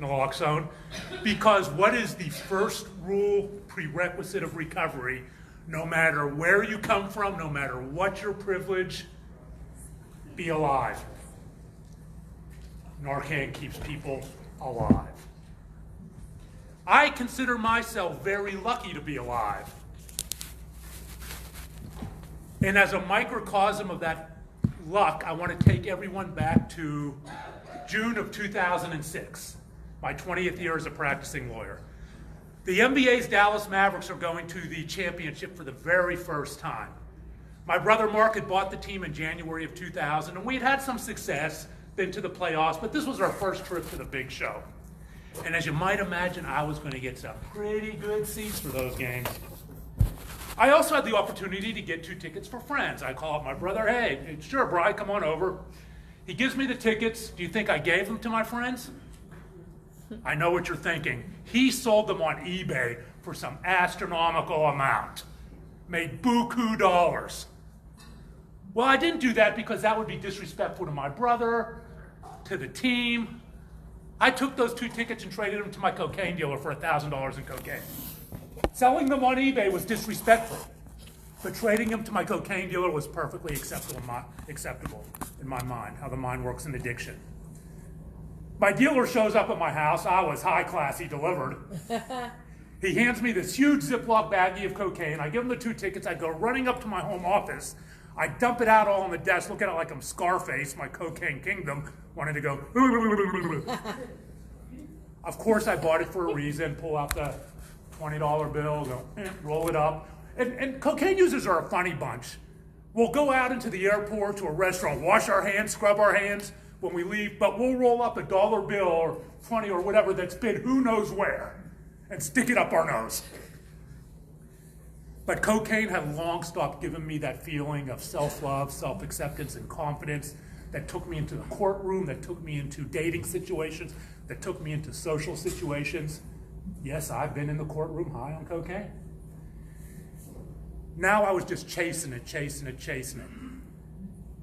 naloxone, because what is the first rule prerequisite of recovery? No matter where you come from, no matter what your privilege, be alive. Narcan keeps people alive. I consider myself very lucky to be alive. And as a microcosm of that luck, I want to take everyone back to June of 2006, my 20th year as a practicing lawyer. The NBA's Dallas Mavericks are going to the championship for the very first time. My brother Mark had bought the team in January of 2000, and we had had some success, been to the playoffs, but this was our first trip to the big show. And as you might imagine, I was going to get some pretty good seats for those games. I also had the opportunity to get 2 tickets for friends. I call up my brother, hey, sure, Bri, come on over. He gives me the tickets. Do you think I gave them to my friends? I know what you're thinking. He sold them on eBay for some astronomical amount. Made buku dollars. Well, I didn't do that because that would be disrespectful to my brother, to the team. I took those 2 tickets and traded them to my cocaine dealer for $1,000 in cocaine. Selling them on eBay was disrespectful, but trading them to my cocaine dealer was perfectly acceptable in my mind, how the mind works in addiction. My dealer shows up at my house. I was high class, he delivered. He hands me this huge Ziploc baggie of cocaine. I give him the 2 tickets. I go running up to my home office. I dump it out all on the desk, look at it like I'm Scarface, my cocaine kingdom, wanted to go. Of course, I bought it for a reason, pull out the $20 bill, go, roll it up. And cocaine users are a funny bunch. We'll go out into the airport, to a restaurant, wash our hands, scrub our hands when we leave, but we'll roll up a $1 bill or 20 or whatever that's been who knows where and stick it up our nose. But cocaine had long stopped giving me that feeling of self-love, self-acceptance, and confidence that took me into the courtroom, that took me into dating situations, that took me into social situations. Yes, I've been in the courtroom high on cocaine. Now I was just chasing it.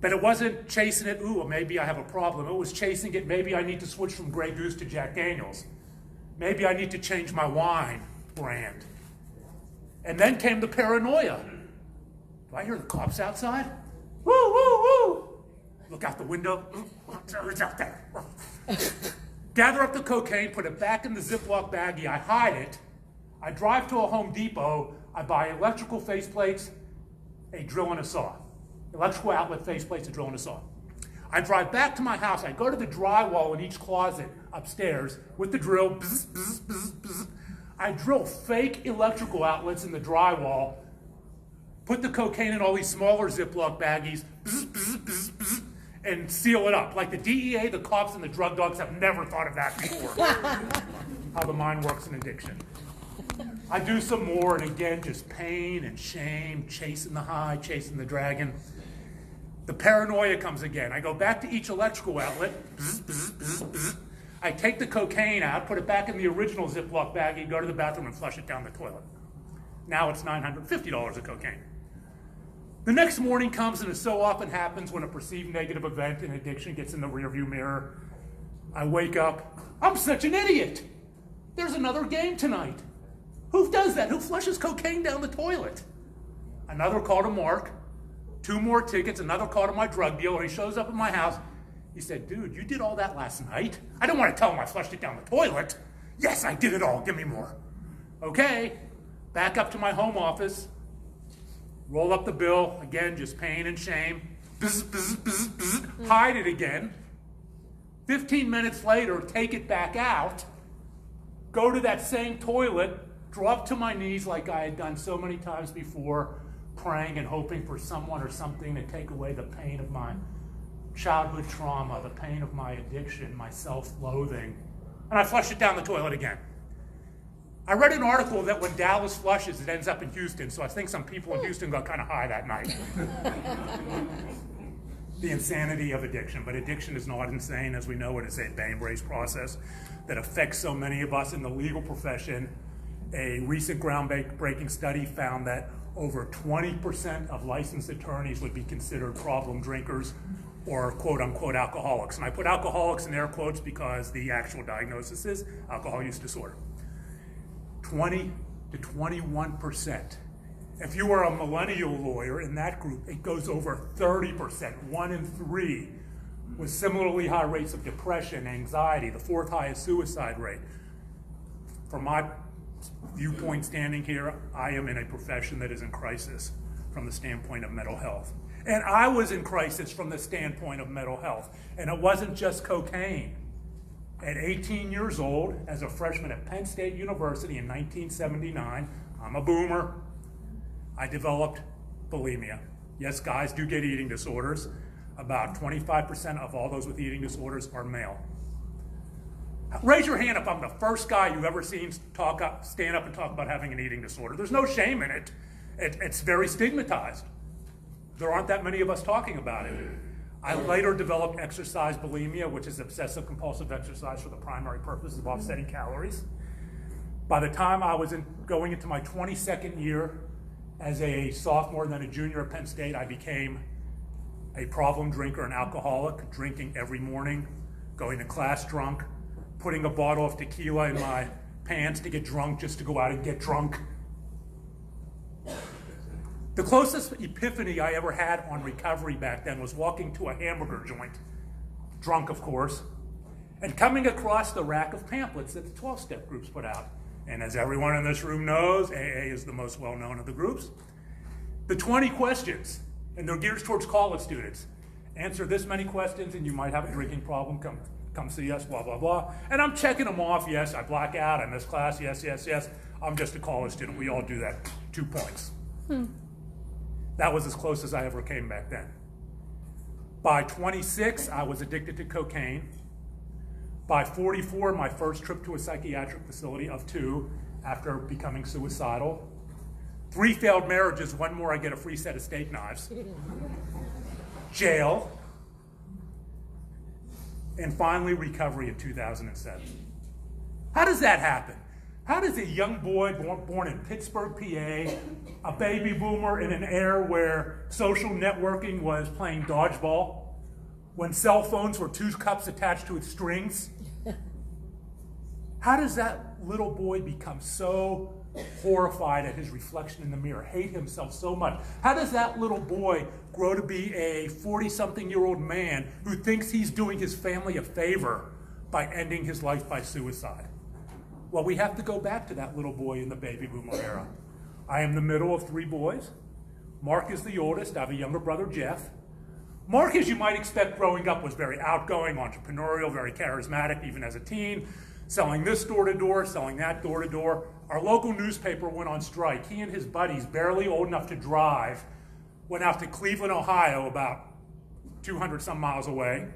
But it wasn't chasing it, ooh, maybe I have a problem. It was chasing it, maybe I need to switch from Grey Goose to Jack Daniels. Maybe I need to change my wine brand. And then came the paranoia. Do I hear the cops outside? Woo, woo, woo. Look out the window. Who's out there? Gather up the cocaine, put it back in the Ziploc baggie. I hide it. I drive to a Home Depot. I buy electrical faceplates, a drill and a saw. Electrical outlet faceplates, a drill and a saw. I drive back to my house. I go to the drywall in each closet upstairs with the drill. Bzz, bzz, bzz, bzz. I drill fake electrical outlets in the drywall, put the cocaine in all these smaller Ziploc baggies, bzz, bzz, bzz, bzz, and seal it up. Like the DEA, the cops, and the drug dogs have never thought of that before. How the mind works in addiction. I do some more, and again, just pain and shame, chasing the high, chasing the dragon. The paranoia comes again. I go back to each electrical outlet, bzz, bzz, bzz, bzz. I take the cocaine out, put it back in the original Ziploc baggie, go to the bathroom and flush it down the toilet. Now it's $950 of cocaine. The next morning comes, and it so often happens when a perceived negative event in addiction gets in the rearview mirror. I wake up, I'm such an idiot. There's another game tonight. Who does that? Who flushes cocaine down the toilet? Another call to Mark, 2 more tickets, another call to my drug dealer. He shows up at my house. He said, dude, you did all that last night? I don't want to tell him I flushed it down the toilet. Yes, I did it all. Give me more. Okay, back up to my home office. Roll up the bill. Again, just pain and shame. Bzz, bzz, bzz, bzz. Hide it again. 15 minutes later, take it back out. Go to that same toilet. Drop to my knees like I had done so many times before, praying and hoping for someone or something to take away the pain of my childhood trauma, the pain of my addiction, my self-loathing. And I flushed it down the toilet again. I read an article that when Dallas flushes, it ends up in Houston, so I think some people in Houston got kind of high that night. The insanity of addiction. But addiction is not insane. As we know, it is a brain-brace process that affects so many of us in the legal profession. A recent groundbreaking study found that over 20% of licensed attorneys would be considered problem drinkers, or quote-unquote alcoholics. And I put alcoholics in air quotes because the actual diagnosis is alcohol use disorder. 20 to 21%. If you are a millennial lawyer in that group, it goes over 30%, 1 in 3, with similarly high rates of depression, anxiety, the 4th highest suicide rate. From my viewpoint standing here, I am in a profession that is in crisis from the standpoint of mental health. And I was in crisis from the standpoint of mental health. And it wasn't just cocaine. At 18 years old, as a freshman at Penn State University in 1979, I'm a boomer, I developed bulimia. Yes, guys do get eating disorders. About 25% of all those with eating disorders are male. Raise your hand if I'm the first guy you've ever seen stand up and talk about having an eating disorder. There's no shame in it. It's very stigmatized. There aren't that many of us talking about it. I later developed exercise bulimia, which is obsessive compulsive exercise for the primary purpose of offsetting calories. By the time I was going into my 22nd year as a sophomore and then a junior at Penn State, I became a problem drinker, an alcoholic, drinking every morning, going to class drunk, putting a bottle of tequila in my pants to get drunk just to go out and get drunk. The closest epiphany I ever had on recovery back then was walking to a hamburger joint, drunk of course, and coming across the rack of pamphlets that the 12-step groups put out. And as everyone in this room knows, AA is the most well-known of the groups. The 20 questions, and they're geared towards college students. Answer this many questions and you might have a drinking problem, come see us, blah, blah, blah. And I'm checking them off. Yes, I black out, I miss class, yes, yes, yes. I'm just a college student. We all do that. 2 points. That was as close as I ever came back then. By 26, I was addicted to cocaine. By 44, my first trip to a psychiatric facility of 2 after becoming suicidal. 3 failed marriages, 1 more, I get a free set of steak knives. Jail. And finally, recovery in 2007. How does that happen? How does a young boy born in Pittsburgh, PA, a baby boomer in an era where social networking was playing dodgeball, when cell phones were 2 cups attached to its strings, how does that little boy become so horrified at his reflection in the mirror, hate himself so much? How does that little boy grow to be a 40-something-year-old man who thinks he's doing his family a favor by ending his life by suicide? Well, we have to go back to that little boy in the baby boomer era. I am the middle of 3 boys. Mark is the oldest. I have a younger brother, Jeff. Mark, as you might expect growing up, was very outgoing, entrepreneurial, very charismatic, even as a teen, selling this door to door, selling that door to door. Our local newspaper went on strike. He and his buddies, barely old enough to drive, went out to Cleveland, Ohio, about 200 some miles away,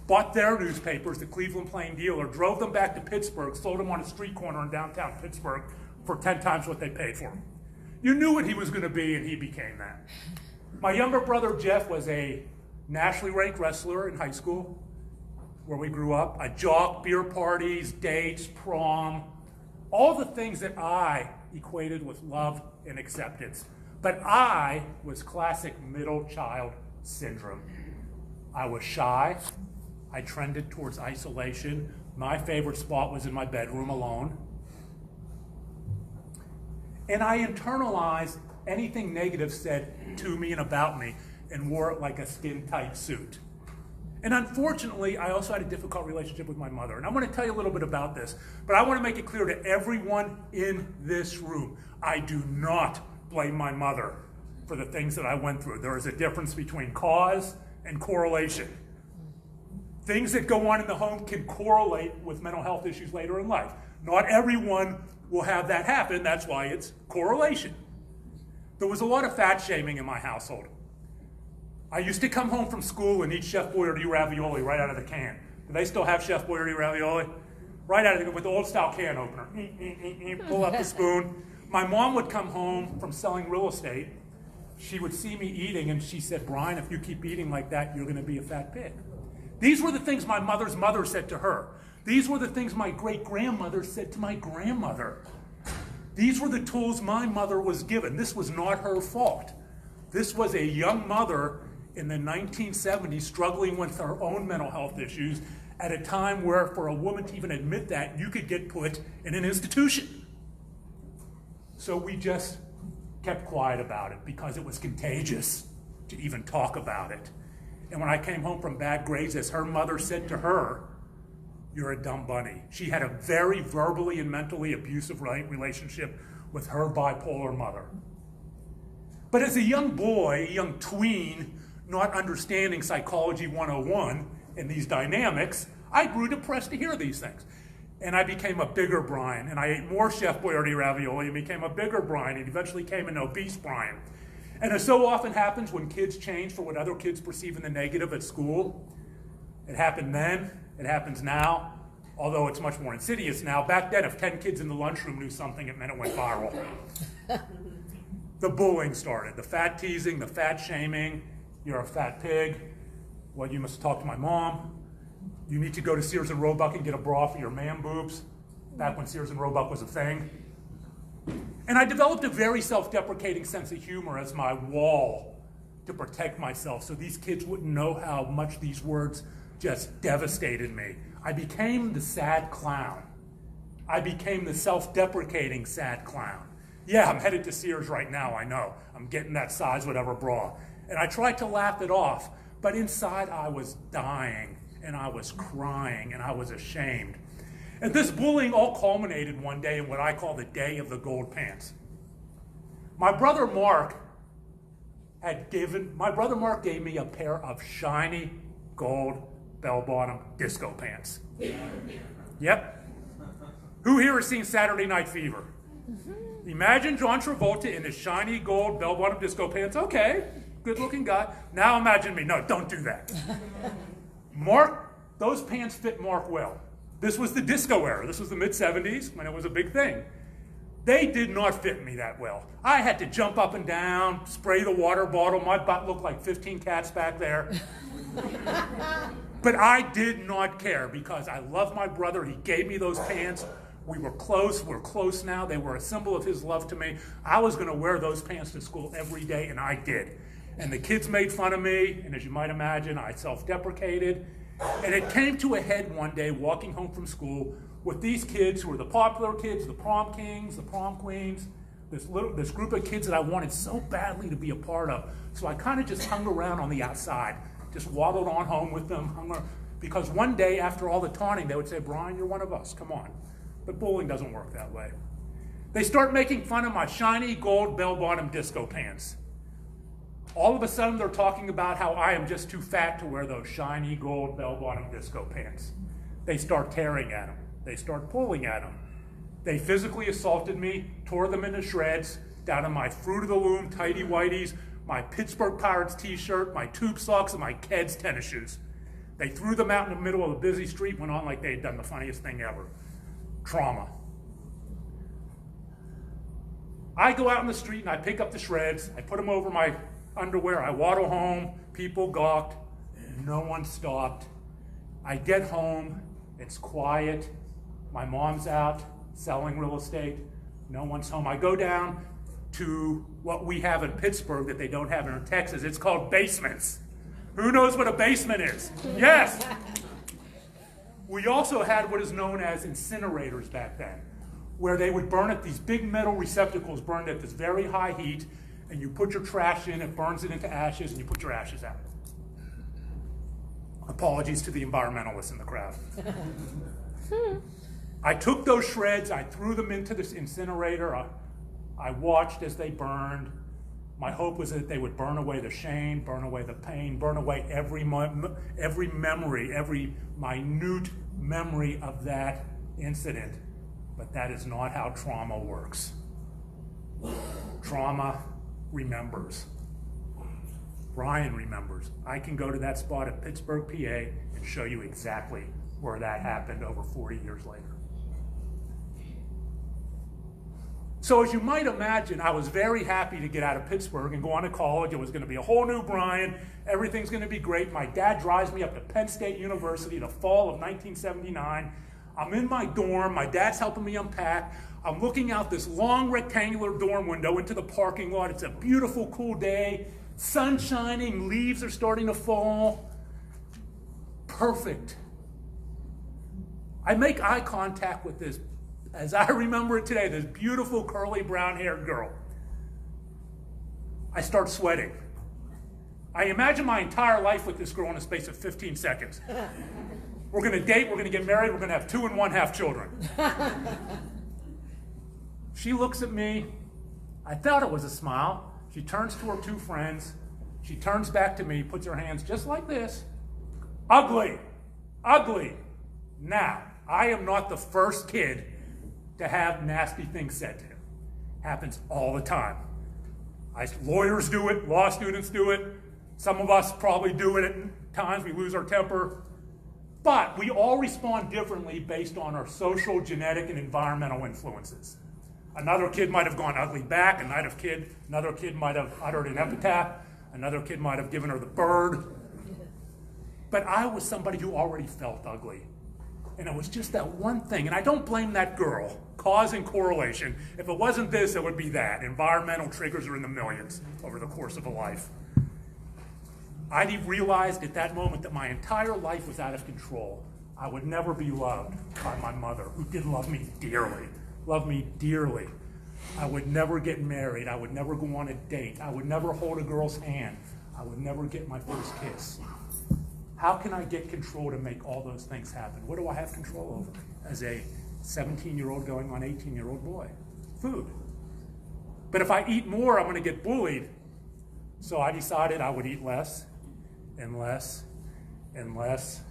bought their newspapers, the Cleveland Plain Dealer, drove them back to Pittsburgh, sold them on a street corner in downtown Pittsburgh for 10 times what they paid for them. You knew what he was going to be, and he became that. My younger brother, Jeff, was a nationally ranked wrestler in high school, where we grew up. A jock, beer parties, dates, prom, all the things that I equated with love and acceptance. But I was classic middle child syndrome. I was shy. I trended towards isolation. My favorite spot was in my bedroom alone. And I internalized anything negative said to me and about me and wore it like a skin-tight suit. And unfortunately, I also had a difficult relationship with my mother. And I'm going to tell you a little bit about this, but I want to make it clear to everyone in this room, I do not blame my mother for the things that I went through. There is a difference between cause and correlation. Things that go on in the home can correlate with mental health issues later in life. Not everyone will have that happen. That's why it's correlation. There was a lot of fat shaming in my household. I used to come home from school and eat Chef Boyardee ravioli right out of the can. Do they still have Chef Boyardee ravioli? Right out of the with the old style can opener. Pull up the spoon. My mom would come home from selling real estate. She would see me eating and she said, "Brian, if you keep eating like that, you're going to be a fat pig." These were the things my mother's mother said to her. These were the things my great-grandmother said to my grandmother. These were the tools my mother was given. This was not her fault. This was a young mother in the 1970s struggling with her own mental health issues at a time where for a woman to even admit that, you could get put in an institution. So we just kept quiet about it because it was contagious to even talk about it. And when I came home from bad grades, as her mother said to her, "You're a dumb bunny." She had a very verbally and mentally abusive relationship with her bipolar mother. But as a young boy, a young tween, not understanding psychology 101 and these dynamics, I grew depressed to hear these things. And I became a bigger Brian, and I ate more Chef Boyardee ravioli and became a bigger Brian, and eventually became an obese Brian. And as so often happens when kids change for what other kids perceive in the negative at school, it happened then, it happens now, although it's much more insidious now. Back then, if 10 kids in the lunchroom knew something, it meant it went viral. The bullying started, the fat teasing, the fat shaming. "You're a fat pig. Well, you must talk to my mom. You need to go to Sears and Roebuck and get a bra for your man boobs," back when Sears and Roebuck was a thing. And I developed a very self-deprecating sense of humor as my wall to protect myself so these kids wouldn't know how much these words just devastated me. I became the sad clown. I became the self-deprecating sad clown. Yeah, I'm headed to Sears right now, I know. I'm getting that size whatever bra. And I tried to laugh it off, but inside I was dying, and I was crying, and I was ashamed. And this bullying all culminated one day in what I call the day of the gold pants. My brother Mark gave me a pair of shiny gold bell-bottom disco pants. Yep. Who here has seen Saturday Night Fever? Imagine John Travolta in his shiny gold bell-bottom disco pants. Okay, good-looking guy. Now imagine me. No, don't do that. Mark, those pants fit Mark well. This was the disco era. This was the mid-70s when it was a big thing. They did not fit me that well. I had to jump up and down, spray the water bottle. My butt looked like 15 cats back there. But I did not care because I love my brother. He gave me those pants. We were close. We're close now. They were a symbol of his love to me. I was going to wear those pants to school every day, and I did. And the kids made fun of me, and as you might imagine, I self-deprecated. And it came to a head one day walking home from school with these kids who were the popular kids, the prom kings, the prom queens, this group of kids that I wanted so badly to be a part of. So I kind of just hung around on the outside, just waddled on home with them, because one day after all the taunting, they would say, "Brian, you're one of us, come on." But bullying doesn't work that way. They start making fun of my shiny gold bell-bottom disco pants. All of a sudden, they're talking about how I am just too fat to wear those shiny gold bell-bottom disco pants. They start tearing at them. They start pulling at them. They physically assaulted me, tore them into shreds, down to my Fruit of the Loom tighty-whities, my Pittsburgh Pirates t-shirt, my tube socks, and my Keds tennis shoes. They threw them out in the middle of a busy street, went on like they had done the funniest thing ever. Trauma. I go out in the street and I pick up the shreds, I put them over my underwear, I waddle home, people gawked, no one stopped. I get home, it's quiet, my mom's out selling real estate, no one's home. I go down to what we have in Pittsburgh that they don't have in Texas. It's called basements. Who knows what a basement is? Yes! We also had what is known as incinerators back then, where they would burn at these big metal receptacles burned at this very high heat, and you put your trash in, it burns it into ashes, and you put your ashes out. Apologies to the environmentalists in the crowd. I took those shreds, I threw them into this incinerator, I watched as they burned. My hope was that they would burn away the shame, burn away the pain, burn away every memory, every minute memory of that incident. But that is not how trauma works. Trauma remembers. Brian remembers. I can go to that spot at Pittsburgh, PA, and show you exactly where that happened over 40 years later. So as you might imagine, I was very happy to get out of Pittsburgh and go on to college. It was going to be a whole new Brian. Everything's going to be great. My dad drives me up to Penn State University in the fall of 1979. I'm in my dorm. My dad's helping me unpack. I'm looking out this long rectangular dorm window into the parking lot. It's a beautiful, cool day. sun shining, leaves are starting to fall. Perfect. I make eye contact with this, as I remember it today, this beautiful curly brown-haired girl. I start sweating. I imagine my entire life with this girl in a space of 15 seconds. We're going to date, we're going to get married, we're going to have 2 1/2 children. She looks at me. I thought it was a smile. She turns to her 2 friends. She turns back to me, puts her hands just like this. Ugly. Ugly. Now, I am not the first kid to have nasty things said to him. Happens all the time. Lawyers do it, law students do it. Some of us probably do it at times. We lose our temper. But we all respond differently based on our social, genetic, and environmental influences. Another kid might have gone ugly back. Another kid might have uttered an epitaph. Another kid might have given her the bird. But I was somebody who already felt ugly. And it was just that one thing. And I don't blame that girl. Cause and correlation. If it wasn't this, it would be that. Environmental triggers are in the millions over the course of a life. I realized at that moment that my entire life was out of control. I would never be loved by my mother, who did love me dearly. Loved me dearly. I would never get married. I would never go on a date. I would never hold a girl's hand. I would never get my first kiss. How can I get control to make all those things happen? What do I have control over as a 17-year-old going on 18-year-old boy? Food. But if I eat more, I'm going to get bullied. So I decided I would eat less and less and less.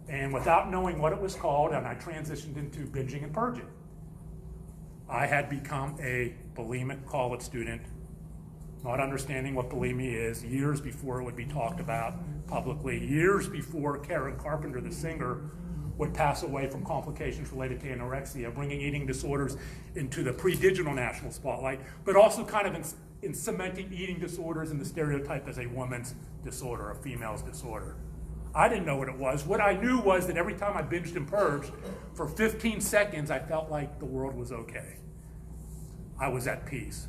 And without knowing what it was called, and I transitioned into binging and purging. I had become a bulimic college student, not understanding what bulimia is, years before it would be talked about publicly, years before Karen Carpenter, the singer, would pass away from complications related to anorexia, bringing eating disorders into the pre-digital national spotlight, but also kind of in cementing eating disorders and the stereotype as a woman's disorder, a female's disorder. I didn't know what it was. What I knew was that every time I binged and purged, for 15 seconds, I felt like the world was okay. I was at peace.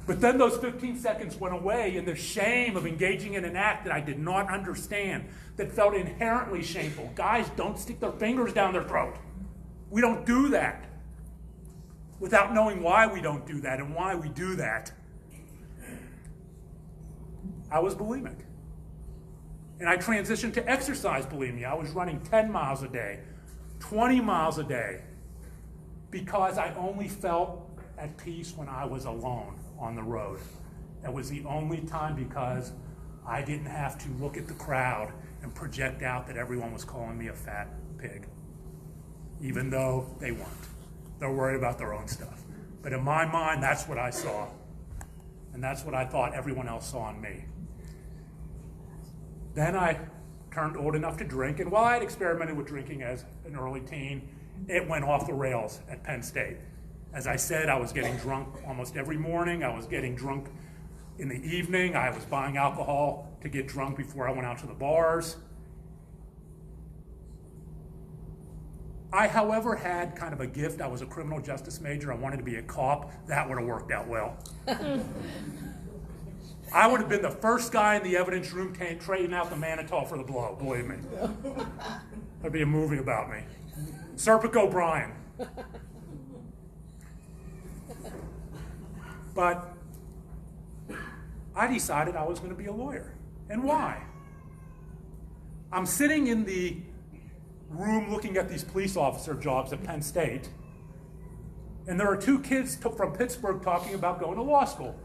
But then those 15 seconds went away, and the shame of engaging in an act that I did not understand, that felt inherently shameful. Guys don't stick their fingers down their throat. We don't do that. Without knowing why we don't do that and why we do that. I was bulimic. And I transitioned to exercise bulimia. I was running 10 miles a day, 20 miles a day, because I only felt at peace when I was alone on the road. It was the only time because I didn't have to look at the crowd and project out that everyone was calling me a fat pig, even though they weren't. They're worried about their own stuff. But in my mind, that's what I saw. And that's what I thought everyone else saw in me. Then I turned old enough to drink, and while I had experimented with drinking as an early teen, it went off the rails at Penn State. As I said, I was getting drunk almost every morning. I was getting drunk in the evening. I was buying alcohol to get drunk before I went out to the bars. I, however, had kind of a gift. I was a criminal justice major. I wanted to be a cop. That would have worked out well. I would have been the first guy in the evidence room trading out the Manitow for the blow, believe me. There'd be a movie about me. Serpico O'Brien. But I decided I was going to be a lawyer. And why? I'm sitting in the room looking at these police officer jobs at Penn State, and there are 2 kids from Pittsburgh talking about going to law school.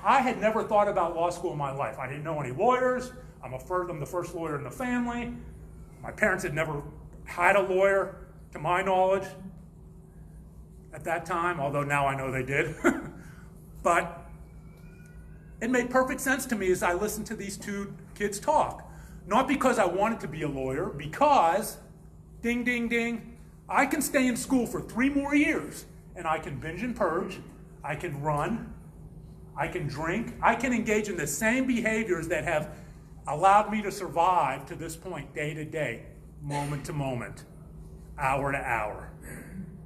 I had never thought about law school in my life. I didn't know any lawyers. I'm the first lawyer in the family. My parents had never had a lawyer, to my knowledge, at that time, although now I know they did. But it made perfect sense to me as I listened to these 2 kids talk. Not because I wanted to be a lawyer, because, ding, ding, ding, I can stay in school for 3 more years, and I can binge and purge, I can run, I can drink, I can engage in the same behaviors that have allowed me to survive to this point, day to day, moment to moment, hour to hour.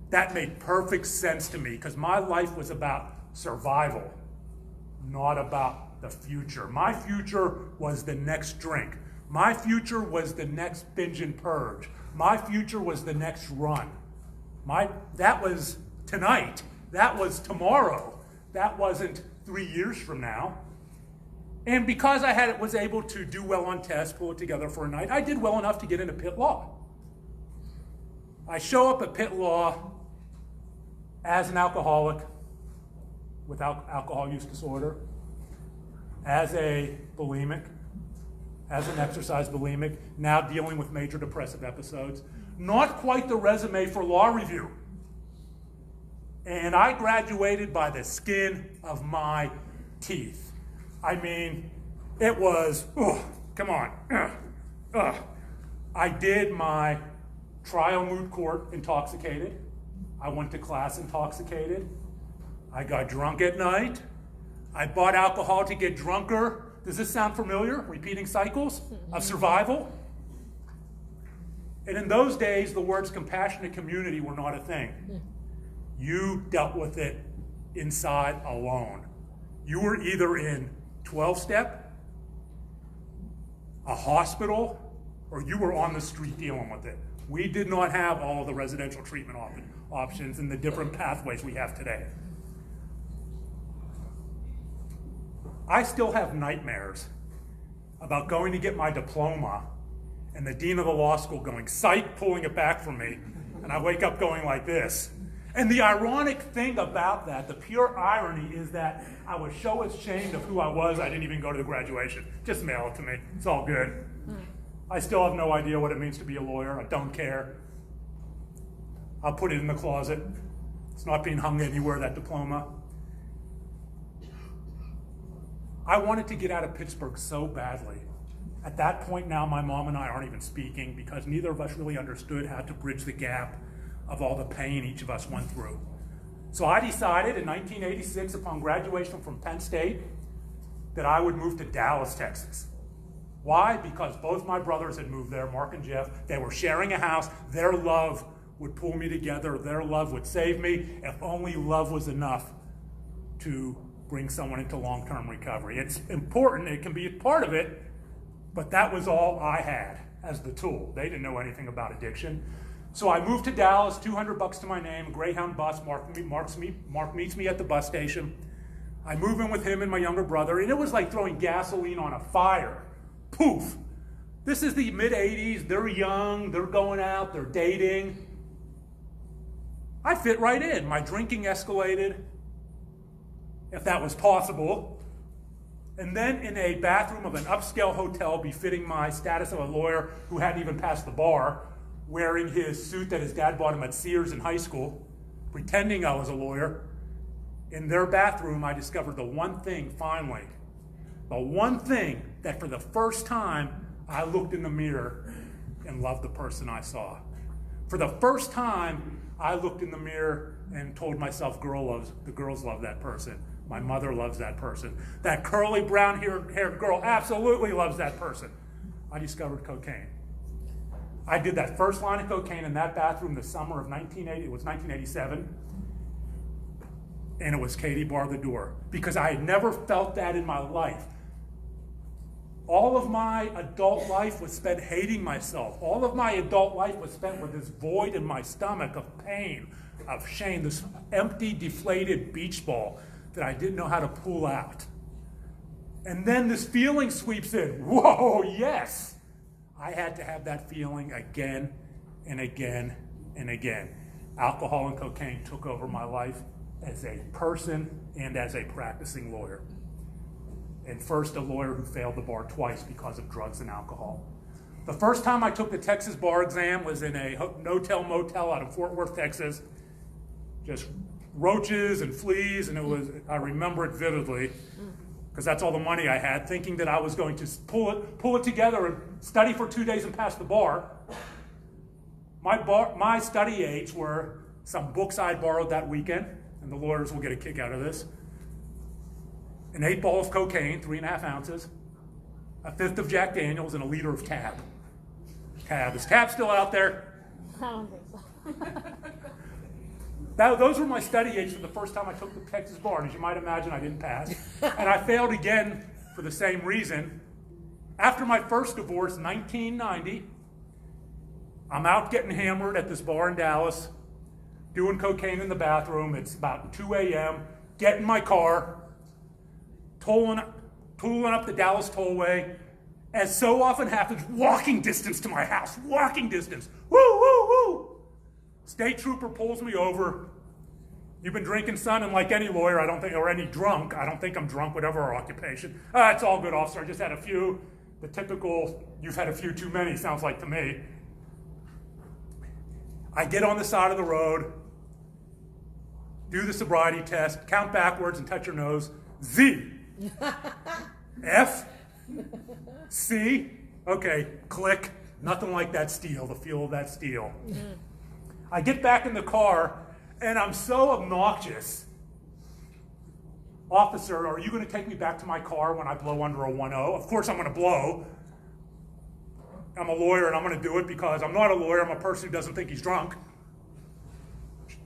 That made perfect sense to me, because my life was about survival, not about the future. My future was the next drink. My future was the next binge and purge. My future was the next run. That was tonight. That was tomorrow. That wasn't 3 years from now. And because I was able to do well on tests, pull it together for a night, I did well enough to get into pit law. I show up at pit law as an alcoholic with alcohol use disorder, as a bulimic, as an exercise bulimic, now dealing with major depressive episodes. Not quite the resume for law review. And I graduated by the skin of my teeth. I mean, it was, come on. I did my trial moot court intoxicated. I went to class intoxicated. I got drunk at night. I bought alcohol to get drunker. Does this sound familiar? Repeating cycles of survival? And in those days, the words compassionate community were not a thing. You dealt with it inside alone. You were either in 12-step, a hospital, or you were on the street dealing with it. We did not have all of the residential treatment options and the different pathways we have today. I still have nightmares about going to get my diploma and the dean of the law school going, psych, pulling it back from me, and I wake up going like this. And the ironic thing about that, the pure irony, is that I was so ashamed of who I was, I didn't even go to the graduation. Just mail it to me. It's all good. I still have no idea what it means to be a lawyer. I don't care. I'll put it in the closet. It's not being hung anywhere, that diploma. I wanted to get out of Pittsburgh so badly. At that point now, my mom and I aren't even speaking because neither of us really understood how to bridge the gap of all the pain each of us went through. So I decided in 1986, upon graduation from Penn State, that I would move to Dallas, Texas. Why? Because both my brothers had moved there, Mark and Jeff. They were sharing a house. Their love would pull me together. Their love would save me, if only love was enough to bring someone into long-term recovery. It's important, it can be a part of it, but that was all I had as the tool. They didn't know anything about addiction. So I moved to Dallas, $200 to my name, Greyhound bus. Mark meets me at the bus station. I move in with him and my younger brother, and it was like throwing gasoline on a fire. Poof. This is the mid-'80s. They're young. They're going out. They're dating. I fit right in. My drinking escalated, if that was possible. And then in a bathroom of an upscale hotel befitting my status of a lawyer who hadn't even passed the bar, wearing his suit that his dad bought him at Sears in high school, pretending I was a lawyer, in their bathroom I discovered the one thing finally, the one thing that for the first time I looked in the mirror and loved the person I saw. For the first time I looked in the mirror and told myself, the girls love that person. My mother loves that person. That curly brown haired girl absolutely loves that person. I discovered cocaine. I did that first line of cocaine in that bathroom the summer of 1987. And it was Katie bar the door. Because I had never felt that in my life. All of my adult life was spent hating myself. All of my adult life was spent with this void in my stomach of pain, of shame, this empty, deflated beach ball that I didn't know how to pull out. And then this feeling sweeps in. Whoa, yes! I had to have that feeling again and again and again. Alcohol and cocaine took over my life as a person and as a practicing lawyer. And first, a lawyer who failed the bar twice because of drugs and alcohol. The first time I took the Texas bar exam was in a no-tell motel out of Fort Worth, Texas. Just roaches and fleas, and I remember it vividly, because that's all the money I had, thinking that I was going to pull it together and study for 2 days and pass the bar. My study aids were some books I borrowed that weekend, and the lawyers will get a kick out of this. An 8 ball of cocaine, 3.5 ounces, a fifth of Jack Daniels, and a liter of TAAP. TAAP. Is TAAP still out there? I don't think so. Those were my study aids for the first time I took the Texas bar, and as you might imagine, I didn't pass. And I failed again for the same reason. After my first divorce, 1990, I'm out getting hammered at this bar in Dallas, doing cocaine in the bathroom. It's about 2 a.m., get in my car, tooling up the Dallas tollway, as so often happens, walking distance to my house, walking distance. Woo, woo, woo. State trooper pulls me over. You've been drinking, son, and like any lawyer, I don't think, or any drunk, I don't think I'm drunk, whatever our occupation. It's all good, officer, I just had a few. The typical, you've had a few too many, sounds like to me. I get on the side of the road, do the sobriety test, count backwards and touch your nose. Z. F. C. Okay, click. Nothing like that steel, the feel of that steel. I get back in the car, and I'm so obnoxious. Officer, are you going to take me back to my car when I blow under a 1.0? Of course I'm going to blow. I'm a lawyer, and I'm going to do it because I'm not a lawyer. I'm a person who doesn't think he's drunk.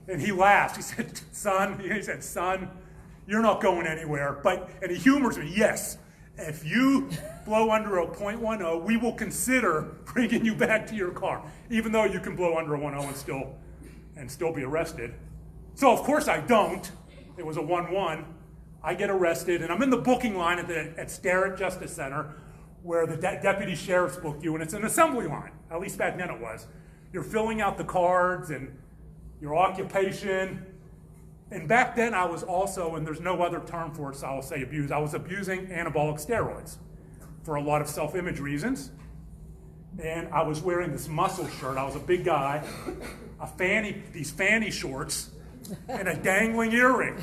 And he laughed. He said, son, you're not going anywhere. And he humors me, yes, if you blow under a 0.10, we will consider bringing you back to your car, even though you can blow under a 1.0 and still be arrested. So of course I don't. It was a 1.1. I get arrested, and I'm in the booking line at Starrett Justice Center, where the deputy sheriffs book you, and it's an assembly line. At least back then it was. You're filling out the cards and your occupation. And back then I was also, and there's no other term for it, so I'll say abuse, I was abusing anabolic steroids for a lot of self-image reasons. And I was wearing this muscle shirt. I was a big guy, these fanny shorts, and a dangling earring.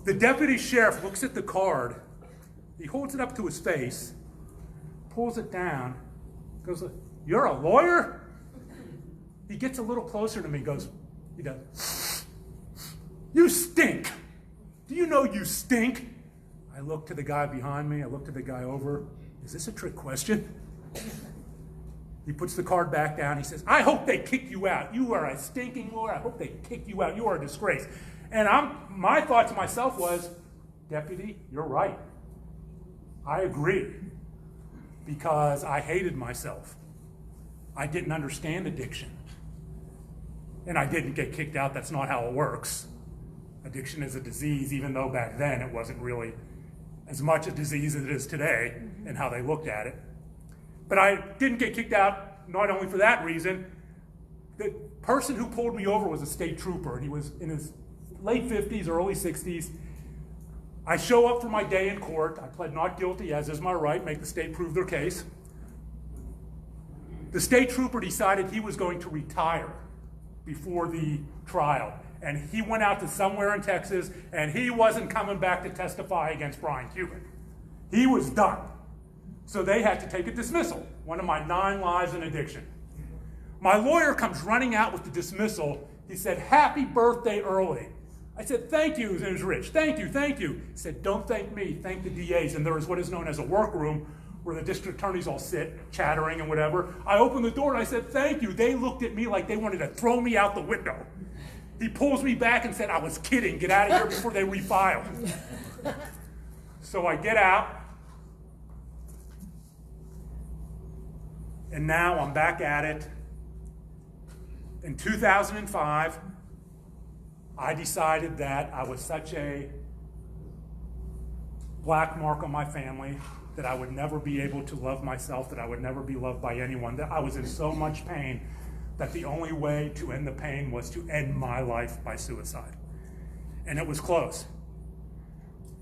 The deputy sheriff looks at the card, he holds it up to his face, pulls it down, goes, "You're a lawyer?" He gets a little closer to me, he does, "You stink. Do you know you stink?" I look to the guy behind me, I look to the guy over. Is this a trick question? He puts the card back down, he says, "I hope they kick you out. You are a stinking lawyer. I hope they kick you out. You are a disgrace." And my thought to myself was, "Deputy, you're right. I agree." Because I hated myself. I didn't understand addiction. And I didn't get kicked out. That's not how it works. Addiction is a disease, even though back then it wasn't really as much a disease as it is today and how they looked at it. But I didn't get kicked out, not only for that reason. The person who pulled me over was a state trooper, and he was in his late 50s, early 60s. I show up for my day in court. I pled not guilty, as is my right, make the state prove their case. The state trooper decided he was going to retire before the trial. And he went out to somewhere in Texas, and he wasn't coming back to testify against Brian Cuban. He was done. So they had to take a dismissal, one of my 9 lies in addiction. My lawyer comes running out with the dismissal. He said, "Happy birthday early." I said, "Thank you," and it was Rich. "Thank you, thank you." He said, "Don't thank me, thank the DAs." And there is what is known as a workroom where the district attorneys all sit, chattering and whatever. I opened the door and I said, "Thank you." They looked at me like they wanted to throw me out the window. He pulls me back and said, "I was kidding. Get out of here before they refile." So I get out. And now I'm back at it. In 2005, I decided that I was such a black mark on my family that I would never be able to love myself, that I would never be loved by anyone, that I was in so much pain that the only way to end the pain was to end my life by suicide. And it was close.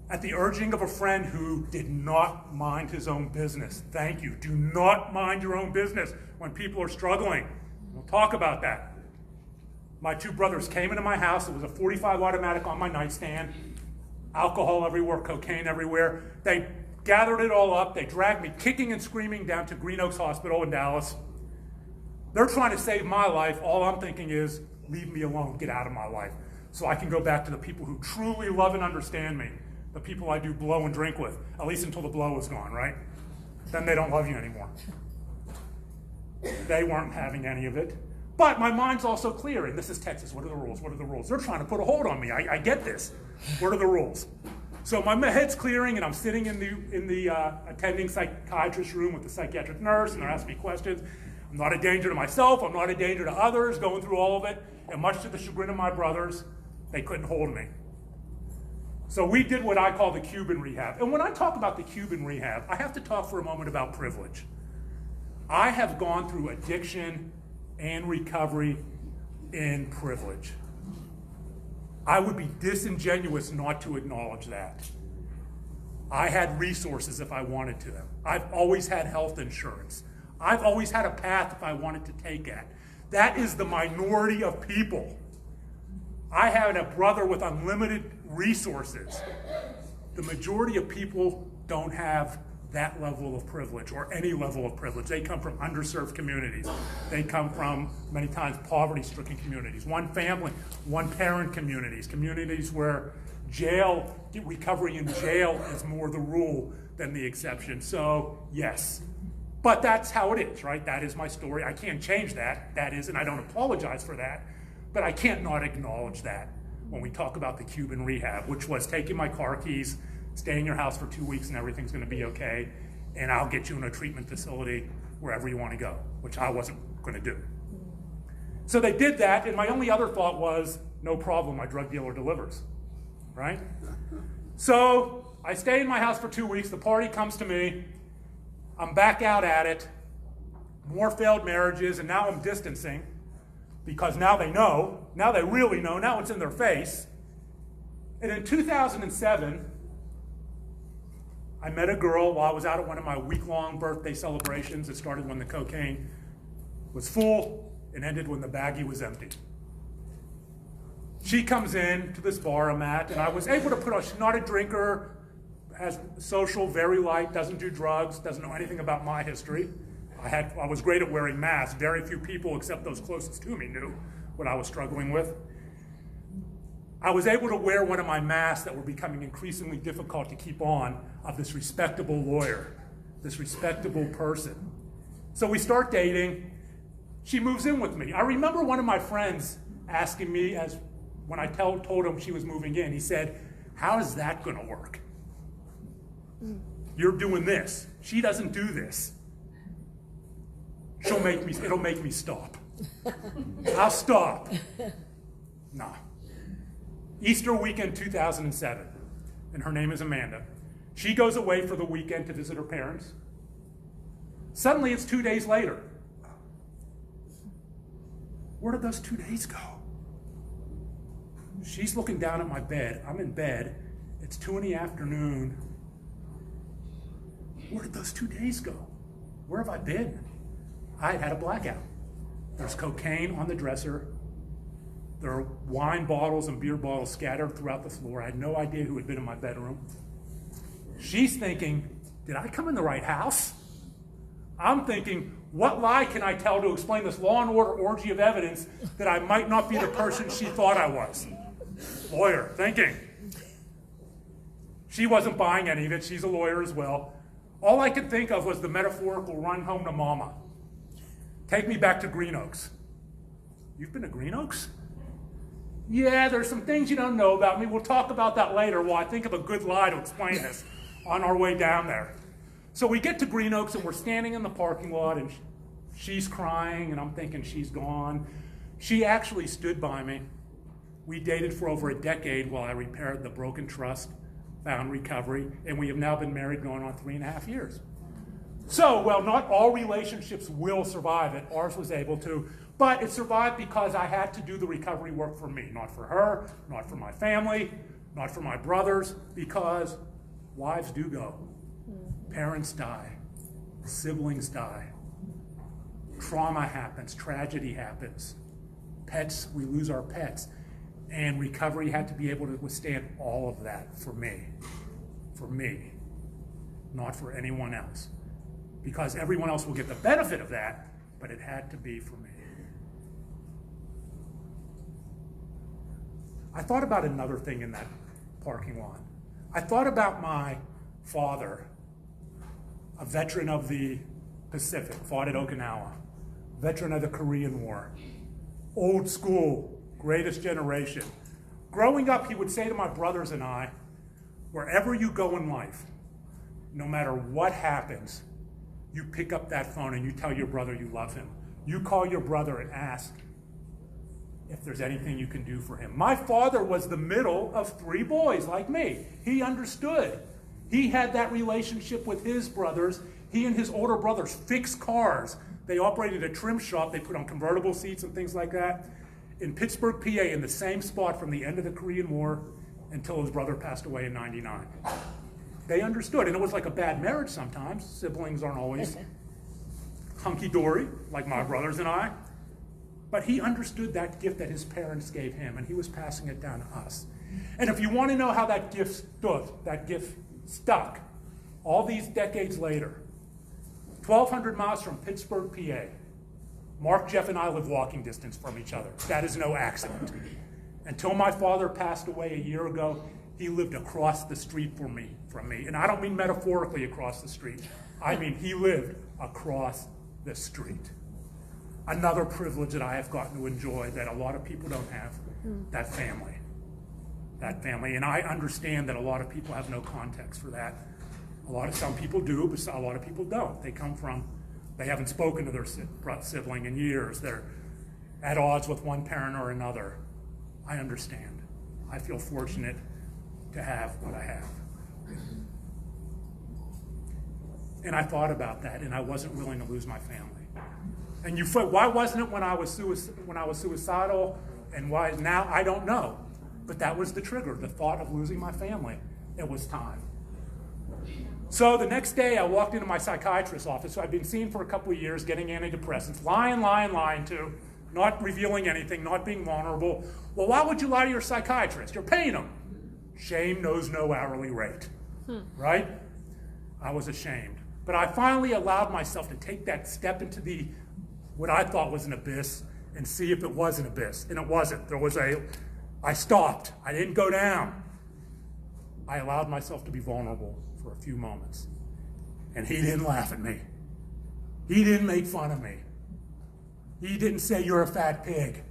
At the urging of a friend who did not mind his own business. Thank you. Do not mind your own business when people are struggling. We'll talk about that. My 2 brothers came into my house. It was a .45 automatic on my nightstand. Alcohol everywhere, cocaine everywhere. They gathered it all up. They dragged me kicking and screaming down to Green Oaks Hospital in Dallas. They're trying to save my life. All I'm thinking is, leave me alone, get out of my life, so I can go back to the people who truly love and understand me, the people I do blow and drink with, at least until the blow is gone, right? Then they don't love you anymore. They weren't having any of it. But my mind's also clearing. This is Texas. What are the rules? What are the rules? They're trying to put a hold on me. I get this. What are the rules? So my head's clearing, and I'm sitting in the attending psychiatrist room with the psychiatric nurse, and they're asking me questions. I'm not a danger to myself. I'm not a danger to others, going through all of it. And much to the chagrin of my brothers, they couldn't hold me. So we did what I call the Cuban rehab. And when I talk about the Cuban rehab, I have to talk for a moment about privilege. I have gone through addiction and recovery in privilege. I would be disingenuous not to acknowledge that. I had resources if I wanted to. I've always had health insurance. I've always had a path if I wanted to take it. That is the minority of people. I had a brother with unlimited resources. The majority of people don't have that level of privilege or any level of privilege. They come from underserved communities. They come from, many times, poverty-stricken communities, one family, one parent communities, communities where recovery in jail is more the rule than the exception. So, yes. But that's how it is, right? That is my story. I can't change that. That is, and I don't apologize for that, but I can't not acknowledge that when we talk about the Cuban rehab, which was taking my car keys, stay in your house for 2 weeks and everything's gonna be okay, and I'll get you in a treatment facility wherever you wanna go, which I wasn't gonna do. So they did that, and my only other thought was, no problem, my drug dealer delivers, right? So I stay in my house for 2 weeks, the party comes to me, I'm back out at it, more failed marriages, and now I'm distancing, because now they know, now they really know, now it's in their face. And in 2007, I met a girl while I was out at one of my week-long birthday celebrations. It started when the cocaine was full and ended when the baggie was empty. She comes in to this bar I'm at, and I was able to put on, she's not a drinker, has social, very light, doesn't do drugs, doesn't know anything about my history. I was great at wearing masks. Very few people, except those closest to me, knew what I was struggling with. I was able to wear one of my masks that were becoming increasingly difficult to keep on of this respectable lawyer, this respectable person. So we start dating. She moves in with me. I remember one of my friends asking me, when I told him she was moving in, he said, "How is that going to work? You're doing this. She doesn't do this. It'll make me stop." I'll stop. Nah. Easter weekend 2007, and her name is Amanda. She goes away for the weekend to visit her parents. Suddenly it's 2 days later. Where did those 2 days go? She's looking down at my bed. I'm in bed. It's 2 in the afternoon. Where did those 2 days go? Where have I been? I had a blackout. There's cocaine on the dresser. There are wine bottles and beer bottles scattered throughout the floor. I had no idea who had been in my bedroom. She's thinking, did I come in the right house? I'm thinking, what lie can I tell to explain this law and order orgy of evidence that I might not be the person she thought I was? Lawyer, thinking. She wasn't buying any of it. She's a lawyer as well. All I could think of was the metaphorical run home to mama. Take me back to Green Oaks. You've been to Green Oaks? Yeah, there's some things you don't know about me. We'll talk about that later while I think of a good lie to explain this on our way down there. So we get to Green Oaks and we're standing in the parking lot and she's crying and I'm thinking she's gone. She actually stood by me. We dated for over a decade while I repaired the broken trust, found recovery, and we have now been married going on 3.5 years. So, well, not all relationships will survive it. Ours was able to. But it survived because I had to do the recovery work for me, not for her, not for my family, not for my brothers, because wives do go. Parents die. Siblings die. Trauma happens. Tragedy happens. Pets, we lose our pets. And recovery had to be able to withstand all of that for me. For me. Not for anyone else. Because everyone else will get the benefit of that, but it had to be for me. I thought about another thing in that parking lot. I thought about my father, a veteran of the Pacific, fought at Okinawa, veteran of the Korean War, old school, greatest generation. Growing up, he would say to my brothers and I, wherever you go in life, no matter what happens, you pick up that phone and you tell your brother you love him. You call your brother and ask if there's anything you can do for him. My father was the middle of 3 boys like me. He understood. He had that relationship with his brothers. He and his older brothers fixed cars. They operated a trim shop. They put on convertible seats and things like that in Pittsburgh, PA, in the same spot from the end of the Korean War until his brother passed away in '99. They understood, and it was like a bad marriage sometimes. Siblings aren't always hunky-dory, like my brothers and I. But he understood that gift that his parents gave him, and he was passing it down to us. And if you want to know how that gift stuck, all these decades later, 1,200 miles from Pittsburgh, PA, Mark, Jeff, and I live walking distance from each other. That is no accident. Until my father passed away a year ago, he lived across the street from me. And I don't mean metaphorically across the street. I mean he lived across the street. Another privilege that I have gotten to enjoy that a lot of people don't have, that family. That family. And I understand that a lot of people have no context for that. Some people do, but a lot of people don't. They haven't spoken to their sibling in years. They're at odds with one parent or another. I understand. I feel fortunate to have what I have. And I thought about that, and I wasn't willing to lose my family. And why wasn't it when I was suicidal, and why now? I don't know. But that was the trigger, the thought of losing my family. It was time. So the next day, I walked into my psychiatrist's office. So I'd been seen for a couple of years, getting antidepressants, lying to, not revealing anything, not being vulnerable. Well, why would you lie to your psychiatrist? You're paying him. Shame knows no hourly rate, right? I was ashamed. But I finally allowed myself to take that step into what I thought was an abyss and see if it was an abyss. And it wasn't. I stopped. I didn't go down. I allowed myself to be vulnerable for a few moments. And he didn't laugh at me. He didn't make fun of me. He didn't say, "You're a fat pig."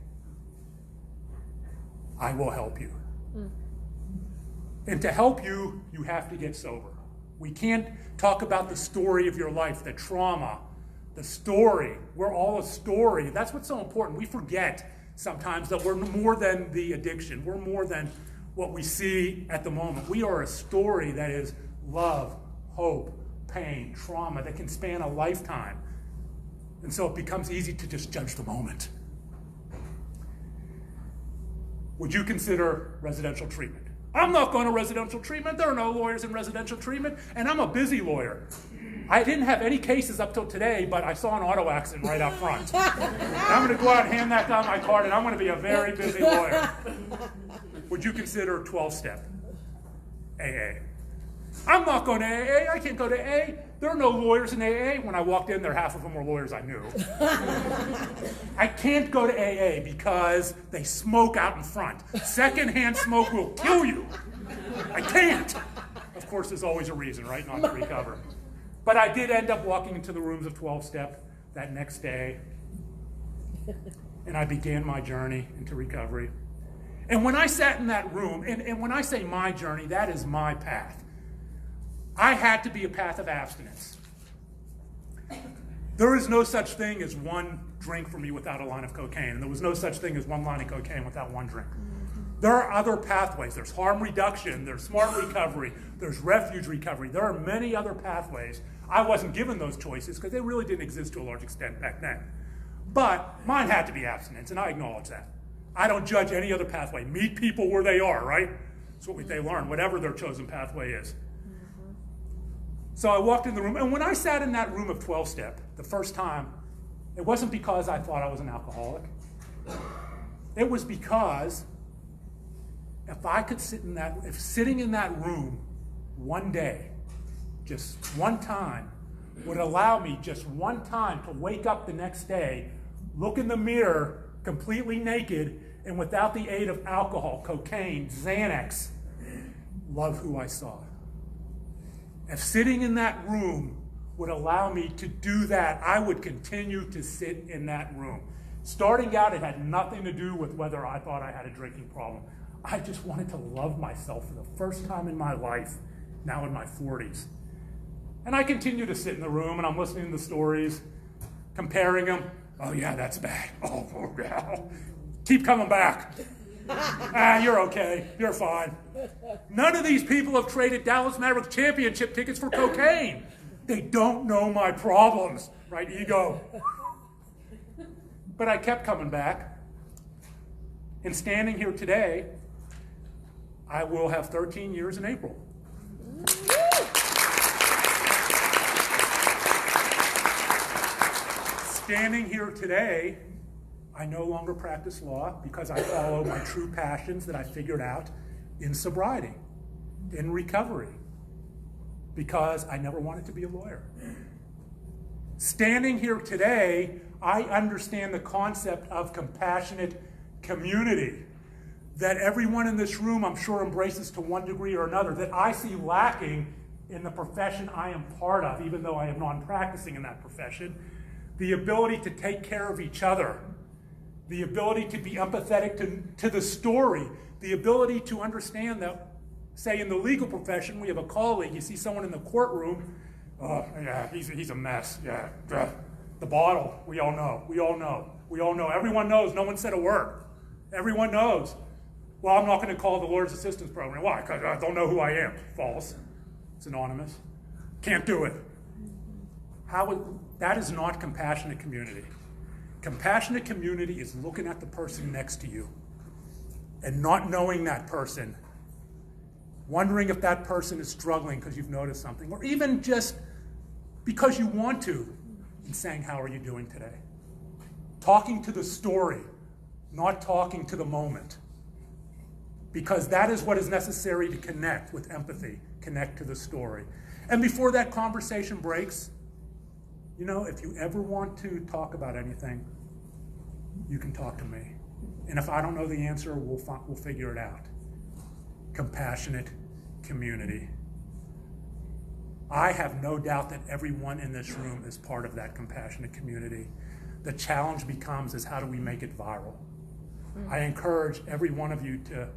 I will help you. And to help you, you have to get sober. We can't talk about the story of your life, the trauma, the story. We're all a story. That's what's so important. We forget sometimes that we're more than the addiction. We're more than what we see at the moment. We are a story that is love, hope, pain, trauma that can span a lifetime. And so it becomes easy to just judge the moment. Would you consider residential treatment? I'm not going to residential treatment. There are no lawyers in residential treatment, and I'm a busy lawyer. I didn't have any cases up till today, but I saw an auto accident right out front. And I'm going to go out and hand that guy my card, and I'm going to be a very busy lawyer. Would you consider 12-step AA? I'm not going to AA. I can't go to AA. There are no lawyers in AA. When I walked in there, half of them were lawyers I knew. I can't go to AA because they smoke out in front. Secondhand smoke will kill you. I can't. Of course, there's always a reason, right, not to recover. But I did end up walking into the rooms of 12-step that next day, and I began my journey into recovery. And when I sat in that room, and when I say my journey, that is my path. I had to be a path of abstinence. There is no such thing as one drink for me without a line of cocaine, and there was no such thing as one line of cocaine without one drink. There are other pathways. There's harm reduction, there's smart recovery, there's refuge recovery. There are many other pathways. I wasn't given those choices because they really didn't exist to a large extent back then. But mine had to be abstinence, and I acknowledge that. I don't judge any other pathway. Meet people where they are, right? That's what they learn, whatever their chosen pathway is. So I walked in the room, and when I sat in that room of 12-step the first time, it wasn't because I thought I was an alcoholic. It was because if sitting in that room one day, just one time, would allow me just one time to wake up the next day, look in the mirror completely naked, and without the aid of alcohol, cocaine, Xanax, love who I saw. If sitting in that room would allow me to do that, I would continue to sit in that room. Starting out, it had nothing to do with whether I thought I had a drinking problem. I just wanted to love myself for the first time in my life, now in my 40s. And I continue to sit in the room and I'm listening to the stories, comparing them. Oh yeah, that's bad. Oh yeah. Keep coming back. You're okay. You're fine. None of these people have traded Dallas Mavericks championship tickets for cocaine. They don't know my problems, right? Ego. But I kept coming back. And standing here today, I will have 13 years in April. Standing here today, I no longer practice law because I follow my true passions that I figured out in sobriety, in recovery, because I never wanted to be a lawyer. Standing here today, I understand the concept of compassionate community that everyone in this room, I'm sure, embraces to one degree or another, that I see lacking in the profession I am part of, even though I am non-practicing in that profession. The ability to take care of each other, the ability to be empathetic to the story, the ability to understand that, say in the legal profession, we have a colleague, you see someone in the courtroom, yeah, he's a mess, yeah. The bottle, we all know. Everyone knows, no one said a word. Everyone knows. Well, I'm not going to call the lawyer's assistance program. Why? Because I don't know who I am. False. It's anonymous. Can't do it. That is not compassionate community. Compassionate community is looking at the person next to you and not knowing that person, wondering if that person is struggling because you've noticed something, or even just because you want to, and saying, how are you doing today? Talking to the story, not talking to the moment. Because that is what is necessary to connect with empathy, connect to the story. And before that conversation breaks, you know, if you ever want to talk about anything, you can talk to me. And if I don't know the answer, we'll figure it out. Compassionate community. I have no doubt that everyone in this room is part of that compassionate community. The challenge becomes is how do we make it viral? I encourage every one of you to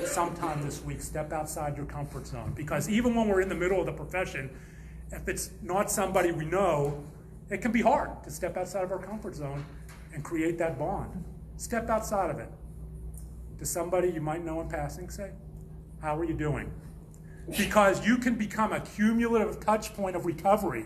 sometime this week step outside your comfort zone, because even when we're in the middle of the profession, if it's not somebody we know, it can be hard to step outside of our comfort zone and create that bond. Step outside of it. To somebody you might know in passing, say, how are you doing? Because you can become a cumulative touch point of recovery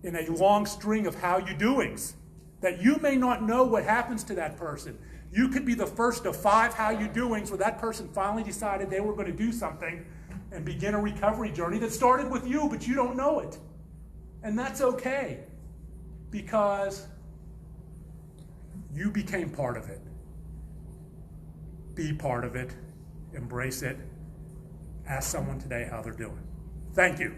in a long string of how you doings that you may not know what happens to that person. You could be the first of 5 how you doings where that person finally decided they were going to do something and begin a recovery journey that started with you, but you don't know it. And that's okay, because you became part of it. Be part of it. Embrace it. Ask someone today how they're doing. Thank you.